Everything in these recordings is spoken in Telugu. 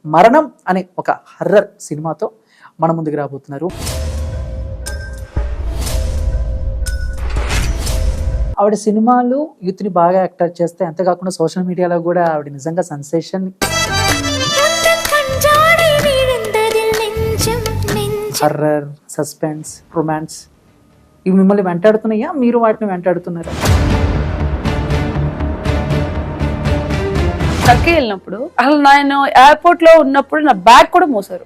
మరణం అనే ఒక హర్రర్ సినిమాతో మన ముందుకు రాబోతున్నారు. ఆవిడ సినిమాలు యూత్ని బాగా అట్రాక్ట్ చేస్తే, అంతేకాకుండా సోషల్ మీడియాలో కూడా ఆవిడ నిజంగా సెన్సేషన్. హర్రర్, సస్పెన్స్, రొమాన్స్ ఇవి మిమ్మల్ని వెంటాడుతున్నాయా, మీరు వాటిని వెంటాడుతున్నారా? టర్కీ వెళ్ళినప్పుడు అసలు నేను ఎయిర్పోర్ట్ లో ఉన్నప్పుడు నా బ్యాగ్ కూడా మోసారు.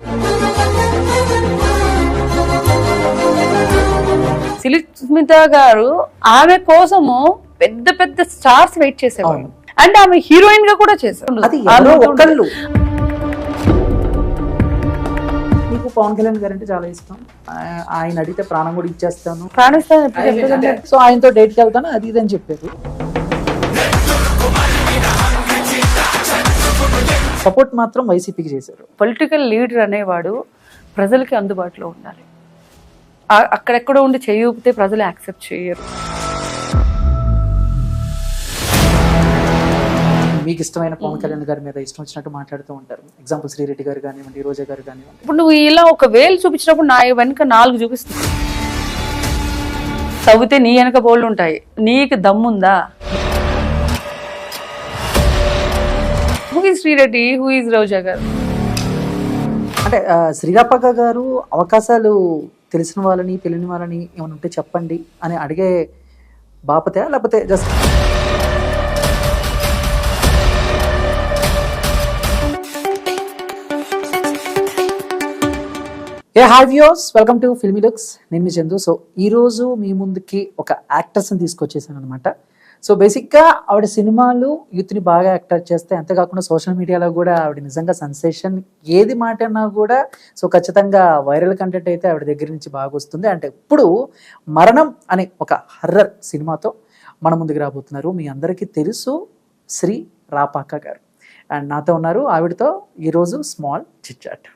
సుస్మిత గారు ఆమె కోసము పెద్ద పెద్ద స్టార్స్ వెయిట్ చేసేవాళ్ళు, అంటే ఆమె హీరోయిన్ గా కూడా చేశారు. నీకు పవన్ కళ్యాణ్ గారు అంటే చాలా ఇష్టం, ఆయన అడిగితే ప్రాణం కూడా ఇచ్చేస్తాను, ప్రాణిస్తాను, సో ఆయనతో డేట్కి వెళ్తాను అది ఇది అని చెప్పారు. సపోర్ట్ మాత్రం వైసీపీకి చేశారు. పొలిటికల్ లీడర్ అనేవాడు ప్రజలకి అందుబాటులో ఉండాలి. అక్కడెక్కడో ఉండి చేయకపోతే ప్రజలు యాక్సెప్ట్ చేయరు. మీకు ఇష్టమైన పవన్ కళ్యాణ్ గారి మీద ఇష్టం వచ్చినట్టు మాట్లాడుతూ ఉంటారు. ఎగ్జాంపుల్ శ్రీరెడ్డి గారు కానివ్వండి, రోజా గారు కానివ్వండి. ఇప్పుడు నువ్వు ఇలా ఒక వేలు చూపించినప్పుడు నా వెనుక 4 చూపిస్తుంది. తవ్వితే నీ వెనక బోళ్ళు ఉంటాయి. నీకు దమ్ముందా? Who is Sri Reddy, who is Roja garu? అంటే శ్రీరాపక్క గారు అవకాశాలు తెలిసిన వాళ్ళని తెలియని వాళ్ళని ఏమైనా ఉంటే చెప్పండి అని అడిగే బాపతే, లేకపోతే just hi viewers, welcome to filmy looks. నేను మీ చందు. సో ఈరోజు మీ ముందుకి ఒక యాక్టర్స్ని తీసుకొచ్చేసాను అనమాట. సో బేసిక్గా ఆవిడ సినిమాలు యూత్ని బాగా అట్రాక్ట్ చేస్తే, అంతేకాకుండా సోషల్ మీడియాలో కూడా ఆవిడ నిజంగా సెన్సేషన్. ఏది మాట అన్నా కూడా సో ఖచ్చితంగా వైరల్ కంటెంట్ అయితే ఆవిడ దగ్గర నుంచి బాగా వస్తుంది. అంటే ఇప్పుడు మరణం అనే ఒక హర్రర్ సినిమాతో మన ముందుకు రాబోతున్నారు. మీ అందరికీ తెలుసు శ్రీ రాపాక గారు, అండ్ నాతో ఉన్నారు. ఆవిడతో ఈరోజు స్మాల్ చిట్ చాట్.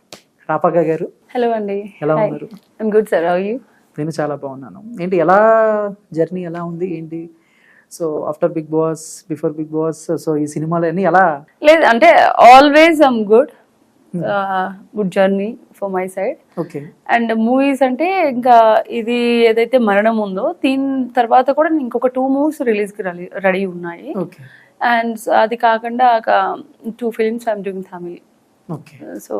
రాపాక గారు, హలో అండి, ఎలా ఉన్నారు? I'm good sir, how are you? నేను చాలా బాగున్నాను. ఏంటి, ఎలా జర్నీ ఎలా ఉంది ఏంటి? So after Bigg Boss, before Bigg Boss, so ఈ సినిమాలు అన్ని ఎలా? లేదు అంటే always I'm good, good journey for my side. Okay. And movies అంటే ఇంకా ఇది ఏదైతే మరణం ఉందో దీని తర్వాత కూడా ఇంకొక 2 మూవీస్ రిలీజ్ కి రెడీ ఉన్నాయి. ఓకే. అండ్ అది కాకుండా ఒక 2 films I'm doing Tamil. Okay. So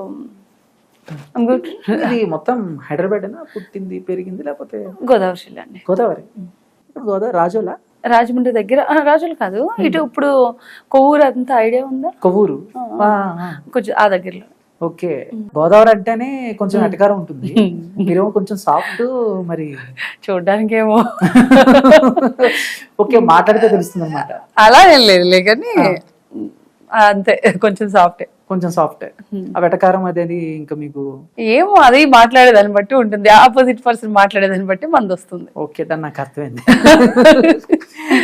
I'm good. ఇది మొత్తం హైదరాబాదేనా పుట్టింది పెరిగింది, లేకపోతే గోదావరి జిల్లా అండి. గోదావరి? ఇప్పుడు గోదావరి రాజోలా? రాజమండ్రి దగ్గర, రాజులు కాదు, ఇటు ఇప్పుడు కొవ్వూరు అంతా ఐడియా ఉందా? కొవ్వూరు కొంచెం ఆ దగ్గరలో. ఓకే. గోదావరి అంటేనే కొంచెం అటకారం ఉంటుంది, మీరేమో కొంచెం సాఫ్ట్. మరి చూడడానికి ఏమో ఓకే, మాట్లాడితే తెలుస్తుంది అన్నమాట. అలా ఏం లేదు కానీ అంతే, కొంచెం సాఫ్ట్. కొంచెం సాఫ్ట్. ఆ వెటకారం అదేది ఇంకా మీకు ఏమో అది మాట్లాడేదాన్ని బట్టి ఉంటుంది, ఆపోజిట్ పర్సన్ మాట్లాడేదాన్ని బట్టి మంది వస్తుంది. ఓకే, దాన్ని నాకు అర్థమైంది.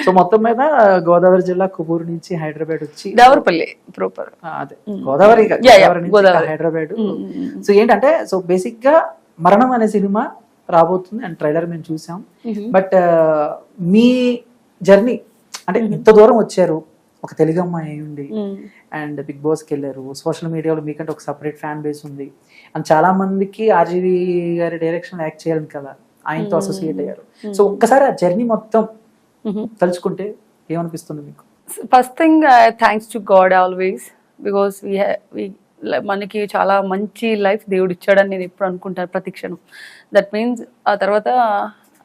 సో మొత్తం మీద గోదావరి జిల్లా కొవ్వూరు నుంచి హైదరాబాద్ వచ్చి దేవరపల్లి ప్రాపర్, అదే గోదావరి హైదరాబాద్. సో ఏంటంటే, సో బేసిక్ గా మరణం అనే సినిమా రాబోతుంది అండ్ ట్రైలర్ మేము చూసాం. బట్ మీ జర్నీ అంటే ఇంత దూరం వచ్చారు, ఒక తెలుగు అమ్మాయి అయ్యుండి అండ్ బిగ్ బాస్కి వెళ్ళారు. సోషల్ మీడియాలో మీకంటే ఒక సపరేట్ ఫ్యాన్ బేస్ ఉంది అండ్ చాలా మందికి ఆర్జీవి గారి డైరెక్షన్ యాక్ట్ చేయాలని కదా ఆయనతో అసోసియేట్ అయ్యారు. సో ఒక్కసారి ఆ జర్నీ మొత్తం తలుచుకుంటే ఏమనిపిస్తుంది మీకు? First thing thanks to God always, because మనకి చాలా మంచి లైఫ్ దేవుడు ఇచ్చాడని నేను ఎప్పుడు అనుకుంటాను ప్రతి క్షణం. దట్ మీన్స్ ఆ తర్వాత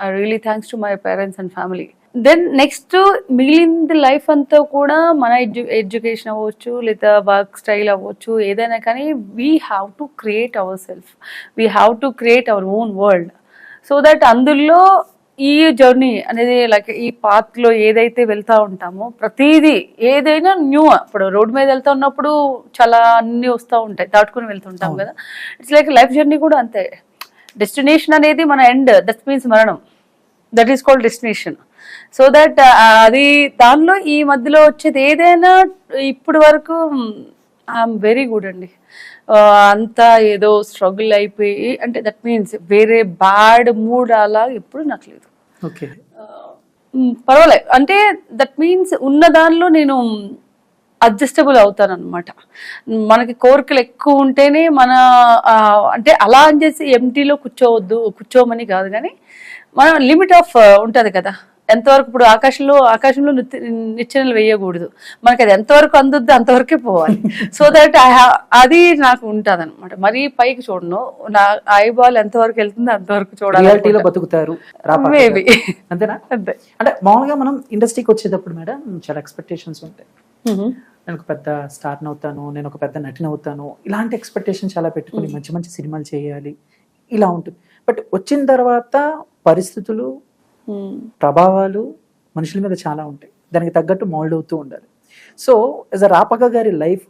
I really thanks to my parents and family. Then next మిగిలింది లైఫ్ అంతా కూడా మన ఎడ్యుకేషన్ అవ్వచ్చు, లేదా వర్క్ స్టైల్ అవ్వచ్చు, ఏదైనా కానీ we have to create our self, we have to create our own world. So that అందులో ఈ జర్నీ అనేది లైక్ ఈ పాత్లో ఏదైతే వెళ్తూ ఉంటామో ప్రతిదీ ఏదైనా న్యూ. ఇప్పుడు రోడ్డు మీద వెళ్తూ ఉన్నప్పుడు చాలా అన్నీ వస్తూ ఉంటాయి, దాటుకుని వెళ్తుంటాం కదా. ఇట్స్ లైక్ లైఫ్ జర్నీ కూడా అంతే. డెస్టినేషన్ అనేది మన ఎండ్, దట్ మీన్స్ మరణం, that is called destination. So that అది దానిలో ఈ మధ్యలో వచ్చేది ఏదైనా ఇప్పటి వరకు ఐఎమ్ వెరీ గుడ్ అండి. అంతా ఏదో స్ట్రగుల్ అయిపోయి అంటే దట్ మీన్స్ వేరే బ్యాడ్ మూడ్ అలా ఎప్పుడు నాకు లేదు. పర్వాలేదు అంటే దట్ మీన్స్ ఉన్న దానిలో నేను అడ్జస్టబుల్ అవుతాను అనమాట. మనకి కోరికలు ఎక్కువ ఉంటేనే అంటే అలా అని చేసి ఎంటీలో కూర్చోమని కాదు, కానీ మనం లిమిట్ ఆఫ్ ఉంటది కదా, ఎంతవరకు. ఇప్పుడు ఆకాశంలో నిచ్చెనలు వేయకూడదు, మనకి అది ఎంతవరకు అందుద్దో అంతవరకే పోవాలి. సో దట్ అది నాకు ఉంటుంది అనమాట. మరీ పైకి చూడను, నా ఐబాల్ ఎంతవరకు వెళ్తుందో అంతవరకు రియాలిటీలో బతుకుతారు మేబీ. అంతేనా? అంతే. అంటే మామూలుగా మనం ఇండస్ట్రీకి వచ్చేటప్పుడు మేడం చాలా ఎక్స్పెక్టేషన్స్ ఉంటాయి. నేను ఒక పెద్ద స్టార్ని అవుతాను, నేను ఒక పెద్ద నటిని అవుతాను, ఇలాంటి ఎక్స్పెక్టేషన్ చాలా పెట్టుకుని మంచి మంచి సినిమాలు చేయాలి, ఇలా ఉంటుంది. బట్ వచ్చిన తర్వాత పరిస్థితులు, ప్రభావాలు మనుషుల మీద చాలా ఉంటాయి, దానికి తగ్గట్టు మోల్డ్ అవుతూ ఉండాలి. సో యాజ్ అ రాపక గారి లైఫ్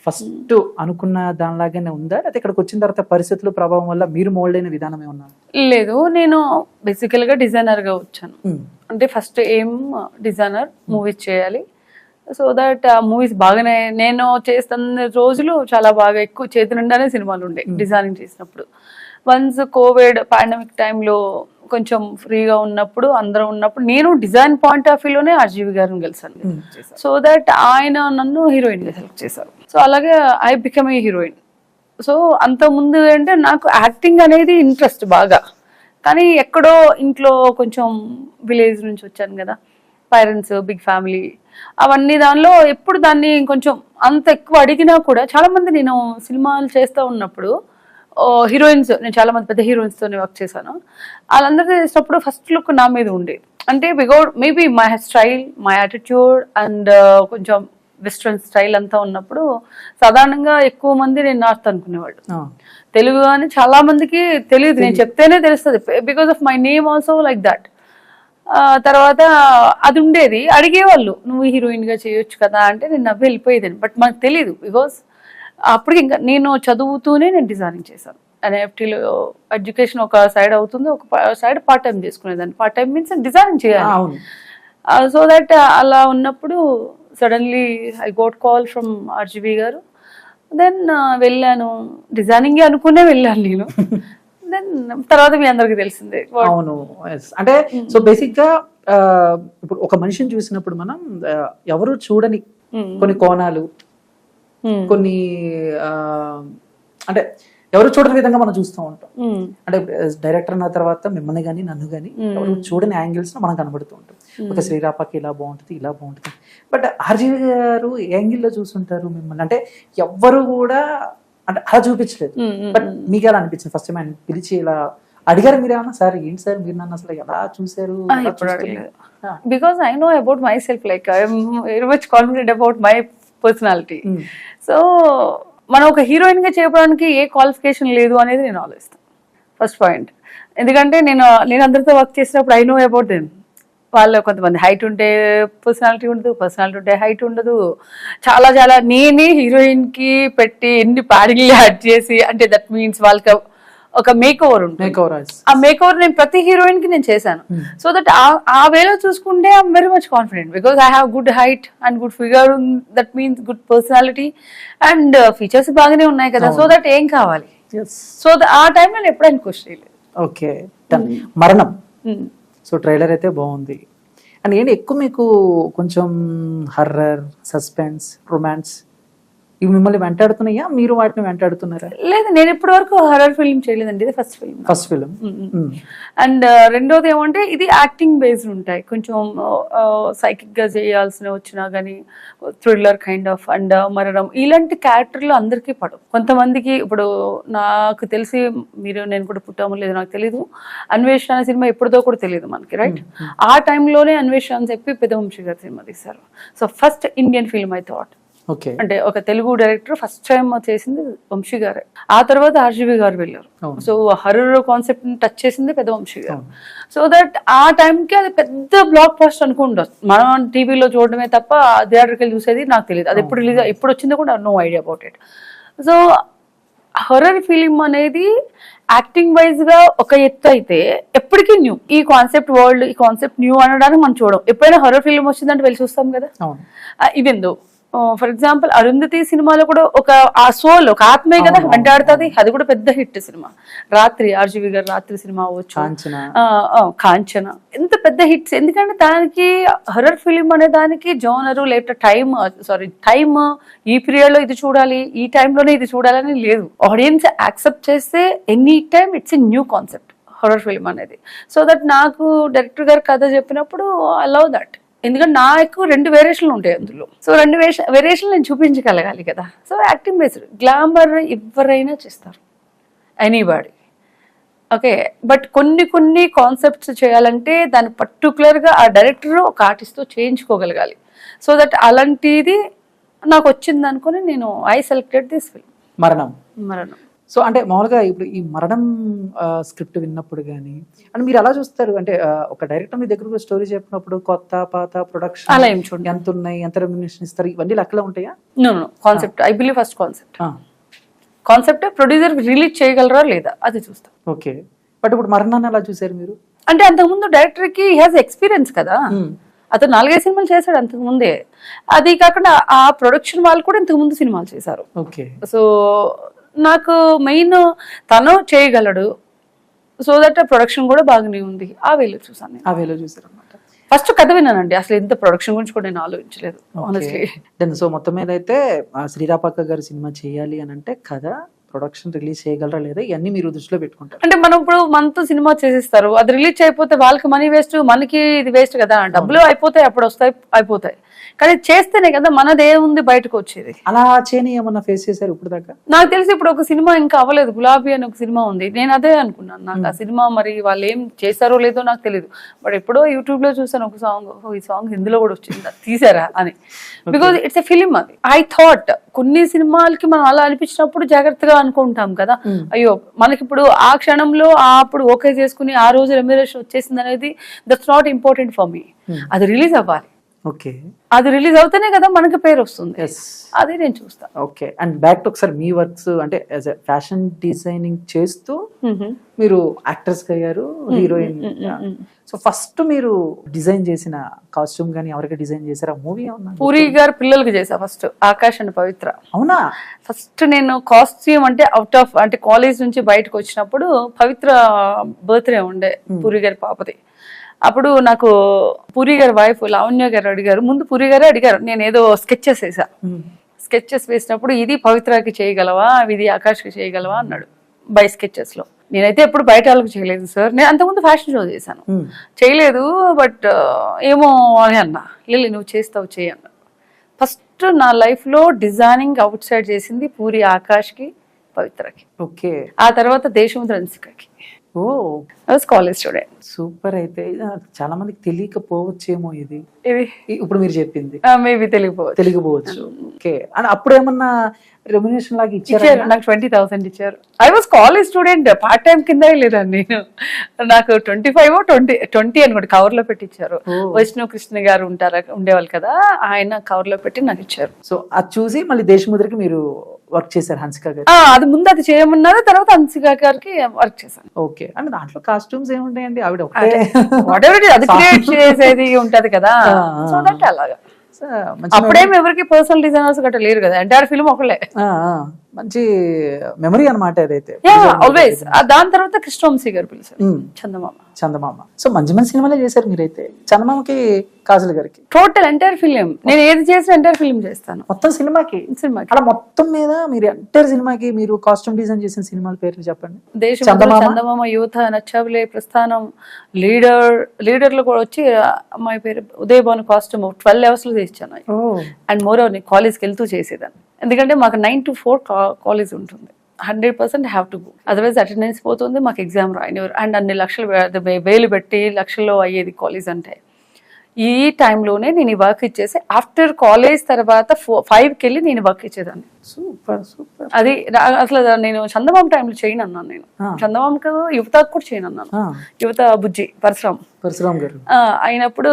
ఫస్ట్ అనుకున్న దానిలాగానే ఉందా, లేకపోతే ఇక్కడికి వచ్చిన తర్వాత పరిస్థితులు ప్రభావం వల్ల మీరు మోల్డ్ అయిన విధానం ఏమన్నా? లేదు, నేను బేసికల్ గా డిజైనర్ గా వచ్చాను. అంటే ఫస్ట్ ఏం డిజైనర్, మూవీస్ చేయాలి. సో దట్ మూవీస్ బాగానే నేను చేస్తున్న రోజులు చాలా బాగా ఎక్కువ చేతి నిండానే సినిమాలు ఉండే డిజైనింగ్ చేసినప్పుడు. వన్స్ కోవిడ్ పాండమిక్ టైంలో కొంచెం ఫ్రీగా ఉన్నప్పుడు, అందరం ఉన్నప్పుడు, నేను డిజైన్ పాయింట్ ఆఫ్ వ్యూలోనే ఆర్జీవి గారిని కలిసాను. సో దట్ ఆయన నన్ను హీరోయిన్ గా సెలెక్ట్ చేశారు. సో అలాగే I become a heroine. So అంత ముందు అంటే నాకు యాక్టింగ్ అనేది ఇంట్రెస్ట్ బాగా, కానీ ఎక్కడో ఇంట్లో కొంచెం విలేజ్ నుంచి వచ్చాను కదా, పేరెంట్స్, బిగ్ ఫ్యామిలీ, అవన్నీ దానిలో ఎప్పుడు దాన్ని కొంచెం అంత ఎక్కువ అడిగినా కూడా, చాలా మంది నేను సినిమాలు చేస్తూ ఉన్నప్పుడు హీరోయిన్స్, నేను చాలా మంది పెద్ద హీరోయిన్స్ తోనే వర్క్ చేశాను, వాళ్ళందరూ చేసినప్పుడు ఫస్ట్ లుక్ నా మీద ఉండేది. అంటే maybe my style, my attitude and కొంచెం వెస్ట్రన్ స్టైల్ అంతా ఉన్నప్పుడు సాధారణంగా ఎక్కువ మంది నేను నార్త్ అనుకునేవాళ్ళు. తెలుగు అని చాలా మందికి తెలియదు, నేను చెప్తేనే తెలుస్తుంది, because of my name also like that. తర్వాత అది ఉండేది, అడిగేవాళ్ళు నువ్వు హీరోయిన్ గా చేయొచ్చు కదా అంటే నేను నవ్వి వెళ్ళిపోయేదాన్ని. బట్ మనకు తెలియదు, బికాస్ అప్పటికి ఇంకా నేను చదువుతూనే నేను డిజైనింగ్ చేశాను. ఎన్ఎఫ్టీలో ఎడ్యుకేషన్ ఒక సైడ్ అవుతుంది, ఒక సైడ్ పార్ట్ టైం చేసుకునేదాన్ని. పార్ట్ టైం మీన్స్ డిజైనింగ్ చేయాలి. సో దట్ అలా ఉన్నప్పుడు suddenly I got call from RGV గారు. దెన్ వెళ్ళాను, డిజైనింగ్ అనుకునే వెళ్ళాను నేను. దెన్ తర్వాత మీ అందరికి తెలిసిందే. అవును, అంటే సో బేసిక్ గా ఇప్పుడు ఒక మనిషిని చూసినప్పుడు మనం ఎవరు చూడని కొన్ని కోణాలు, కొన్ని అంటే ఎవరు చూడని విధంగా మనం చూస్తూ ఉంటాం. అంటే డైరెక్టర్ అన్న తర్వాత మిమ్మల్ని కానీ నన్ను కానీ ఎవరు చూడని యాంగిల్స్ మనం కనబడుతూ ఉంటాం. ఒక శ్రీరాపకి ఇలా బాగుంటుంది, ఇలా బాగుంటుంది. బట్ ఆర్జీవి గారు ఏ యాంగిల్లో చూసుంటారు మిమ్మల్ని, అంటే ఎవ్వరు కూడా అంటే అలా చూపించలేదు. బట్ మీకు ఎలా అనిపించింది ఫస్ట్ టైం ఆయన పిలిచి ఇలా అడిగారు మీరేమన్నా, సార్ ఏంటి సార్ మీరు నన్ను అసలు ఎలా చూసారు? Because I know about my self, like I'm very much confident about my personality. So మనం ఒక హీరోయిన్ గా చేయడానికి ఏ క్వాలిఫికేషన్ లేదు అనేది నేను ఆలోచిస్తాను, ఫస్ట్ పాయింట్. ఎందుకంటే నేను అందరితో వర్క్ చేసినప్పుడు ఐ నో అబౌట్ దెమ్. వాళ్ళు కొంతమంది హైట్ ఉంటే పర్సనాలిటీ ఉండదు, పర్సనాలిటీ ఉంటే హైట్ ఉండదు. చాలా చాలా నేనే హీరోయిన్ కి పెట్టి ఎన్ని ప్యాడింగ్లు యాడ్ చేసి, అంటే దట్ మీన్స్ వాళ్ళకి ఒక మేక్ ఓవర్ ఉంటుంది. ఆ మేక్ ఓవర్ నేను ప్రతి హీరోయిన్ కి నేను చేశాను. సో దట్ ఆ వేలో చూసుకుంటే I'm very much confident, because I have good height and good figure, that means good personality and features బాగానే ఉన్నాయి కదా. సో దట్ ఏం కావాలి? సో ఆ టైంలో నేను ఎప్పుడైనా క్వశ్చన్ చేయలేదు. ఓకే, మరణం సో ట్రైలర్ అయితే బాగుంది. అండ్ ఏంటి ఎక్కువ మీకు కొంచెం హర్రర్, సస్పెన్స్, రొమాన్స్ ఇవి మిమ్మల్ని వెంటాడుతున్నాయా, మీరు వాటిని వెంటాడుతున్నారా? లేదు, నేను ఇప్పటి వరకు హర్రర్ ఫిల్మ్ చేయలేదండి, ఇది ఫస్ట్ ఫిల్మ్. అండ్ రెండోది ఏమంటే ఇది యాక్టింగ్ బేస్డ్ ఉంటాయి, కొంచెం సైకిక్ గా చేయాల్సిన వచ్చినా కానీ థ్రిల్లర్ కైండ్ ఆఫ్ అండ్ మరణం ఇలాంటి క్యారెక్టర్లు అందరికీ పడవు. కొంతమందికి ఇప్పుడు నాకు తెలిసి నేను కూడా పుట్టామో లేదు నాకు తెలీదు, అన్వేషణ అనే సినిమా ఎప్పుడుదో కూడా తెలియదు మనకి, రైట్? ఆ టైంలోనే అన్వేషణ అని చెప్పి పెద్దవంశీ గారు సినిమా తీశారు. So first Indian film I thought. అంటే ఒక తెలుగు డైరెక్టర్ ఫస్ట్ టైం చేసింది వంశీ గారే. ఆ తర్వాత ఆర్జీవి గారు వెళ్ళారు. సో హర్రర్ కాన్సెప్ట్ ని టచ్ చేసింది పెద్ద వంశీ గారు. సో దట్ ఆ టైంకి అది పెద్ద బ్లాక్ బస్టర్ అనుకుంటారు, మనం టీవీలో చూడడమే తప్ప థియేటర్కి వెళ్ళి చూసేది నాకు తెలియదు. అది ఎప్పుడు రిలీజ్ ఎప్పుడు వచ్చిందో కూడా no idea about it. So horror film అనేది యాక్టింగ్ వైజ్ గా ఒక ఎత్తు అయితే ఎప్పటికీ న్యూ. ఈ కాన్సెప్ట్ వరల్డ్, ఈ కాన్సెప్ట్ న్యూ అనడానికి మనం చూడం. ఎప్పుడైనా హర్రర్ ఫిలిం వచ్చిందంటే వెళ్ళి చూస్తాం కదా. ఇవెందు ఫర్ ఎగ్జాంపుల్ అరుంధతి సినిమాలో కూడా ఒక ఆ సోల్ ఒక ఆత్మే కదా వెంటాడుతుంది, అది కూడా పెద్ద హిట్ సినిమా. రాత్రి ఆర్జీవి గారు రాత్రి సినిమా అవ్వచ్చు, కాంచన ఎంత పెద్ద హిట్స్. ఎందుకంటే దానికి హర్రర్ ఫిలిం అనే దానికి జోనరు లేకపోతే టైమ్ ఈ పీరియడ్ లో ఇది చూడాలి, ఈ టైంలోనే ఇది చూడాలని లేదు. ఆడియన్స్ యాక్సెప్ట్ చేస్తే any time it's a new concept horror film అనేది. సో దట్ నాకు డైరెక్టర్ గారు కథ చెప్పినప్పుడు ఐ లవ్ దట్. ఎందుకంటే నాకు 2 వేరియేషన్లు ఉంటాయి అందులో. సో 2 వేరియేషన్లు నేను చూపించగలగాలి కదా. సో యాక్టింగ్ బేస్డ్ గ్లామర్ ఎవరైనా చేస్తారు, ఎనీబాడీ. ఓకే, బట్ కొన్ని కాన్సెప్ట్స్ చేయాలంటే దాన్ని పర్టికులర్గా ఆ డైరెక్టర్ ఒక ఆర్టిస్ట్తో చేయించుకోగలగాలి. సో దట్ అలాంటిది నాకు వచ్చింది అనుకుని నేను ఐ సెలెక్టెడ్ దిస్ ఫిల్మ్ మరణం. సో అంటే మామూలుగా ఇప్పుడు ఈ మరణం స్క్రిప్ట్ విన్నప్పుడు కానీ అంటే మీరు ఎలా చూస్తారు? అంటే ఒక డైరెక్టర్ మీ దగ్గర స్టోరీ చెప్పినప్పుడు కొత్త పాత ప్రొడక్షన్ అలా ఏం చూడండి, ఎంత ఉన్నాయి, ఎంత రెమ్యునరేషన్ ఇస్తారు, ఇవన్నీ లెక్కలో ఉంటాయా? No concept, I believe first concept producer release చేయగలరా లేదా అది చూస్తాం. ఓకే, బట్ ఇప్పుడు మరణాన్ని ఎలా చూసారు మీరు? అంటే అంతకుముందు డైరెక్టర్ కి హ్యాస్ ఎక్స్పీరియన్స్ కదా, అతను 4-5 సినిమాలు చేశాడు అంతకు ముందే. అది కాకుండా ఆ ప్రొడక్షన్ వాళ్ళు కూడా ఇంతకు ముందు సినిమాలు చేశారు. ఓకే, సో నాకు మెయిన్ తను చేయగలడు, సో దట్ ప్రొడక్షన్ కూడా బాగానే ఉంది. ఆ వేలో చూసాను, ఆ వేలో చూసారు అనమాట. ఫస్ట్ కథ విన్నానండి, అసలు ఇంత ప్రొడక్షన్ గురించి కూడా నేను ఆలోచించలేదు ఆనెస్ట్లీ. సో మొత్తం మీద అయితే శ్రీరాపక్క గారు సినిమా చేయాలి అని అంటే కథ, ప్రొడక్షన్, రిలీజ్ చేయగలరా లేదా, ఇవన్నీ మీరు దృష్టిలో పెట్టుకుంటారు. అంటే మనం ఇప్పుడు మనతో సినిమా చేసేస్తారు, అది రిలీజ్ అయిపోతే వాళ్ళకి మనీ వేస్ట్, మనకి ఇది వేస్ట్ కదా. డబ్బులు అయిపోతాయి, అప్పుడు వస్తాయి అయిపోతాయి, కానీ చేస్తేనే కదా మనది ఏముంది బయటకు వచ్చేది. అలా చేయని ఏమన్నా ఫేస్ చేశారు ఇప్పుడు దాకా? నాకు తెలిసి ఇప్పుడు ఒక సినిమా ఇంకా అవ్వలేదు, గులాబీ అని ఒక సినిమా ఉంది. నేను అదే అనుకున్నాను, నాకు ఆ సినిమా మరి వాళ్ళు ఏం చేశారో లేదో నాకు తెలియదు. బట్ ఎప్పుడో యూట్యూబ్ లో చూసాను ఒక సాంగ్, ఈ సాంగ్ హిందీలో కూడా వచ్చింది, తీసారా అని. Because it's a film. అది ఐ థాట్ కొన్ని సినిమాలకి మనం అలా అనిపించినప్పుడు జాగ్రత్తగా అనుకుంటాం కదా, అయ్యో మనకి ఇప్పుడు ఆ క్షణంలో అప్పుడు ఓకే చేసుకుని ఆ రోజు రెమ్యునరేషన్ వచ్చేసింది అనేది that's not important for me. అది రిలీజ్ అవ్వాలి, ఓకే, అది రిలీజ్ అవుతేనే కదా మనకి పేరు వస్తుంది, అది నేను చూస్తాను. ఓకే, అండ్ బ్యాక్ టు ఒకసారి మీ వర్క్స్ అంటే యాజ్ ఎ ఫ్యాషన్ డిజైనింగ్ చేస్తూ మీరు యాక్టర్స్ అయ్యారు, హీరోయిన్. సో ఫస్ట్ మీరు డిజైన్ చేసిన కాస్ట్యూమ్ గానీ ఎవరికి డిజైన్ చేశారు? ఆ మూవీ ఏమన్నా? పూరి గారు పిల్లలకి చేసా ఫస్ట్, ఆకాష్ అండ్ పవిత్ర. అవునా? ఫస్ట్ నేను కాస్ట్యూమ్ అంటే అవుట్ ఆఫ్ అంటే కాలేజ్ నుంచి బయటకు వచ్చినప్పుడు పవిత్ర బర్త్డే ఉండే పూరి గారి పాపది. అప్పుడు నాకు పూరి గారి వైఫ్ లావణ్య గారు అడిగారు, ముందు పూరి గారే అడిగారు, నేను ఏదో స్కెచెస్ వేసా. స్కెచెస్ వేసినప్పుడు ఇది పవిత్రకి చేయగలవా, ఇది ఆకాష్కి చేయగలవా అన్నాడు బై స్కెచెస్ లో. నేనైతే ఎప్పుడు బయట వాళ్ళకి చేయలేదు సార్, నేను అంతకుముందు ఫ్యాషన్ షో చేశాను, చేయలేదు. బట్ ఏమో అని అన్నా, లేదు నువ్వు చేస్తావు చేయి అన్నా. ఫస్ట్ నా లైఫ్ లో డిజైనింగ్ అవుట్ సైడ్ చేసింది పూరి ఆకాష్కి, పవిత్రకి. ఓకే, ఆ తర్వాత దేశముద్ర హన్సికకి. ఓ, కాలేజ్ స్టూడెంట్. సూపర్. అయితే చాలా మందికి తెలియకపోవచ్చేమో ఇది ఇది ఇప్పుడు మీరు చెప్పింది, మేబీ తెలియకపోవచ్చు. ఓకే, అండ్ అప్పుడు ఏమన్నా రెమ్యునరేషన్ లాగా ఇచ్చారు? నాకు 20,000 ఇచ్చారు. I was college student, part time కింద వెళ్ళేదాన్ని నేను. నాకు 25 అనుకోండి కవర్ లో పెట్టించారు. వైష్ణవ్ కృష్ణ గారు ఉండేవాళ్ళు కదా, ఆయన కవర్ లో పెట్టి నాకు ఇచ్చారు. సో అది చూసి మళ్ళీ దేశముద్రకి మీరు వర్క్ చేశారు హన్సిక గారు? అది ముందు అది చేయమన్నారు, తర్వాత హన్సిక గారికి వర్క్ చేశాను. ఓకే, అంటే దాంట్లో కాస్ట్యూమ్స్ ఏముంటాయండి? ఆవిడ అది క్రియేట్ చేసేది ఉంటది కదా, సో దట్ అలాగా. అప్పుడేం ఎవరికి పర్సనల్ డిజైనర్స్ గట్రా లేరు కదా, ఎంటైర్ ఫిల్మ్ ఒకళ్ళే. మంచి మెమరీ అనమాట అదైతే. ఆల్వేస్. దాని తర్వాత కృష్ణవంశీ గారు పిలిచారు, చందమామ. సో మంచి మంచి సినిమాలే చేశారు మీరైతే. చందమామకి, కాజల్ గారికి టోటల్ ఎంటైర్ ఫిలిం. నేను ఏది చేసిన ఎంటైర్ ఫిలిం చేస్తాను మొత్తం సినిమాకి. అలా మొత్తం మీద మీరు ఎంటైర్ సినిమాకి మీరు కాస్ట్యూమ్ డిజైన్ చేసిన సినిమాల పేర్లు చెప్పండి. చందమామ, యువత, నచ్చవులే, ప్రస్థానం, లీడర్ లో కూడా వచ్చి అమ్మాయి పేరు ఉదయ్ భాను కాస్ట్యూమ్ 12 hours లో చేయించాను. అండ్ మోర్ ఓవర్ కాలేజ్కి వెళ్తూ చేసేదాన్ని, ఎందుకంటే మాకు 9 to 4 కాలేజ్ ఉంటుంది. 100% have to go, otherwise attendance పోతుంది, మాకు ఎగ్జామ్ రాయనివారు. అండ్ అన్ని లక్షలు వేలు పెట్టి లక్షల్లో అయ్యేది కాలేజ్ అంటే. ఈ టైంలోనే నేను ఈ వర్క్ ఇచ్చేసి ఆఫ్టర్ కాలేజ్ తర్వాత 5కి వెళ్ళి నేను వర్క్ ఇచ్చేదాన్ని. Super super. అది అసలు నేను చందమామ టైంలో చేయను అన్నాను, నేను చందమామకు యువతకు కూడా చేయను అన్నాను. యువత బుజ్జి పరశురామ్ గారు అయినప్పుడు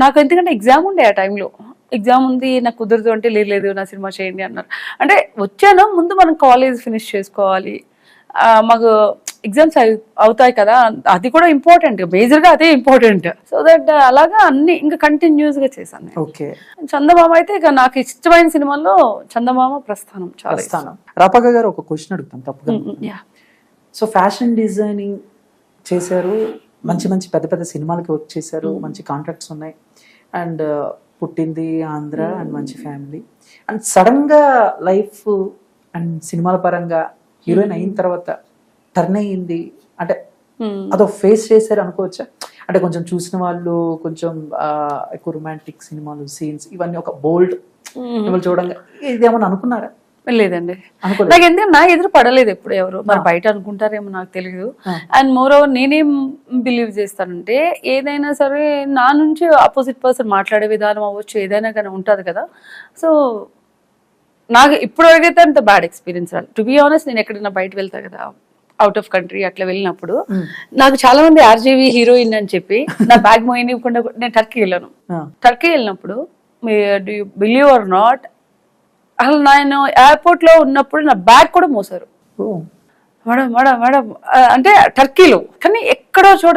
నాకు ఎందుకంటే ఎగ్జామ్ ఉండే, ఆ టైంలో ఎగ్జామ్ ఉంది, నాకు కుదరదు అంటే లేదు నా సినిమా చేయండి అన్నారు. అంటే వచ్చాను, ముందు మనం కాలేజ్ ఫినిష్ చేసుకోవాలి. మాకు ఎగ్జామ్స్ అవుతాయి కదా, అది కూడా ఇంపార్టెంట్, మేజర్ గా అదే ఇంపార్టెంట్. సో దట్ అలాగా అన్ని ఇంకా కంటిన్యూస్ గా చేశాను నేను. ఓకే. చందమామ అయితే ఇక నాకు ఇష్టమైన సినిమాల్లో చందమామ, ప్రస్థానం చాలా ఇష్టం. రాపాక గారు ఒక క్వశ్చన్ అడుగుతాం తప్పుగా. Yeah. సో ఫ్యాషన్ డిజైనింగ్ చేశారు, మంచి మంచి పెద్ద పెద్ద సినిమాలకి వర్క్ చేశారు, మంచి కాంట్రాక్ట్స్ ఉన్నాయి, అండ్ పుట్టింది ఆంధ్ర అండ్ మంచి ఫ్యామిలీ, అండ్ సడన్ గా లైఫ్ అండ్ సినిమాల పరంగా హీరోయిన్ అయిన తర్వాత టర్న్ అయ్యింది అంటే అదో ఫేస్ చేశారు అనుకోవచ్చా? అంటే కొంచెం చూసిన వాళ్ళు కొంచెం ఎక్కువ రొమాంటిక్ సినిమాలు సీన్స్ ఇవన్నీ ఒక బోల్డ్ మిమ్మల్ని చూడంగా ఇదేమన్నా అనుకున్నారా? లేదండి, నాకు ఎందుకంటే నా ఎదురు పడలేదు ఎప్పుడు ఎవరు, మరి బయట అనుకుంటారేమో నాకు తెలియదు. అండ్ మోర్ ఓవర్ నేనేం బిలీవ్ చేస్తానంటే ఏదైనా సరే నా నుంచి ఆపోజిట్ పర్సన్ మాట్లాడే విధానం అవ్వచ్చు, ఏదైనా కానీ ఉంటుంది కదా. సో నాకు ఇప్పుడు వరకైతే అంత బ్యాడ్ ఎక్స్పీరియన్స్ రాదు. టు బి ఆనెస్ట్, నేను ఎక్కడైనా బయట వెళ్తా కదా, అవుట్ ఆఫ్ కంట్రీ అట్లా వెళ్ళినప్పుడు నాకు చాలా మంది ఆర్జేవి హీరోయిన్ అని చెప్పి నా బ్యాగ్ మోయనివ్వకుండా నేను టర్కీ వెళ్ళాను. టర్కీ వెళ్ళినప్పుడు do you believe are not, అసలు నేను ఎయిర్పోర్ట్ లో ఉన్నప్పుడు నా బ్యాగ్ కూడా మోసారు. మేడం మేడం మేడం అంటే టర్కీలో, కానీ ఎక్కడో చోట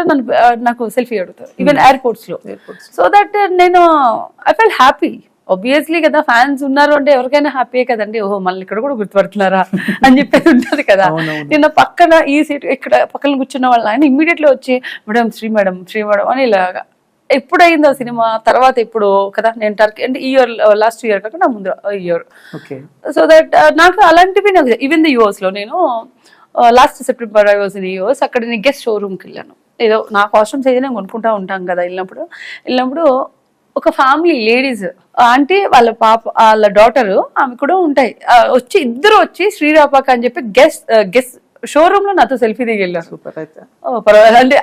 నాకు సెల్ఫీ అడుగుతారు, ఈవెన్ ఎయిర్పోర్ట్స్ లో. సో దట్ నేను ఐ ఫెల్ హ్యాపీ. ఆబ్వియస్లీ కదా, ఫ్యాన్స్ ఉన్నారు అంటే ఎవరికైనా హ్యాపీయే కదండి. ఓహో మళ్ళీ ఇక్కడ కూడా గుర్తుపడుతున్నారా అని చెప్పేసి ఉంటది కదా. నిన్న పక్కన ఈ సీట్ ఇక్కడ పక్కన కూర్చున్న వాళ్ళు ఆయన ఇమ్మీడియట్లీ వచ్చి madam Sri madam Sri madam అని ఇలాగా. ఎప్పుడైందో సినిమా తర్వాత ఇప్పుడు కదా, నేను టర్కీ అంటే ఈ ఇయర్ లాస్ట్ ఇయర్ కాకుండా ముందు ఇయర్. సో దట్ నాకు అలాంటివి నాకు ఈవెన్ ది యూఎస్ లో నేను last September I was in US. అక్కడ నేను గెస్ట్ షోరూమ్కి వెళ్ళాను. ఏదో నా కాస్ట్యూమ్స్ ఏదైనా కొనుక్కుంటా ఉంటాం కదా, వెళ్ళినప్పుడు ఒక ఫ్యామిలీ లేడీస్ ఆంటీ వాళ్ళ పాప వాళ్ళ డాటర్ ఆమె కూడా ఉంటాయి వచ్చి ఇద్దరు వచ్చి శ్రీరాపాక అని చెప్పి గెస్ట్ షోరూమ్ లో నాతో సెల్ఫీ దిగి వెళ్ళారు. సూపర్. అయితే పర్వాలేదు అంటే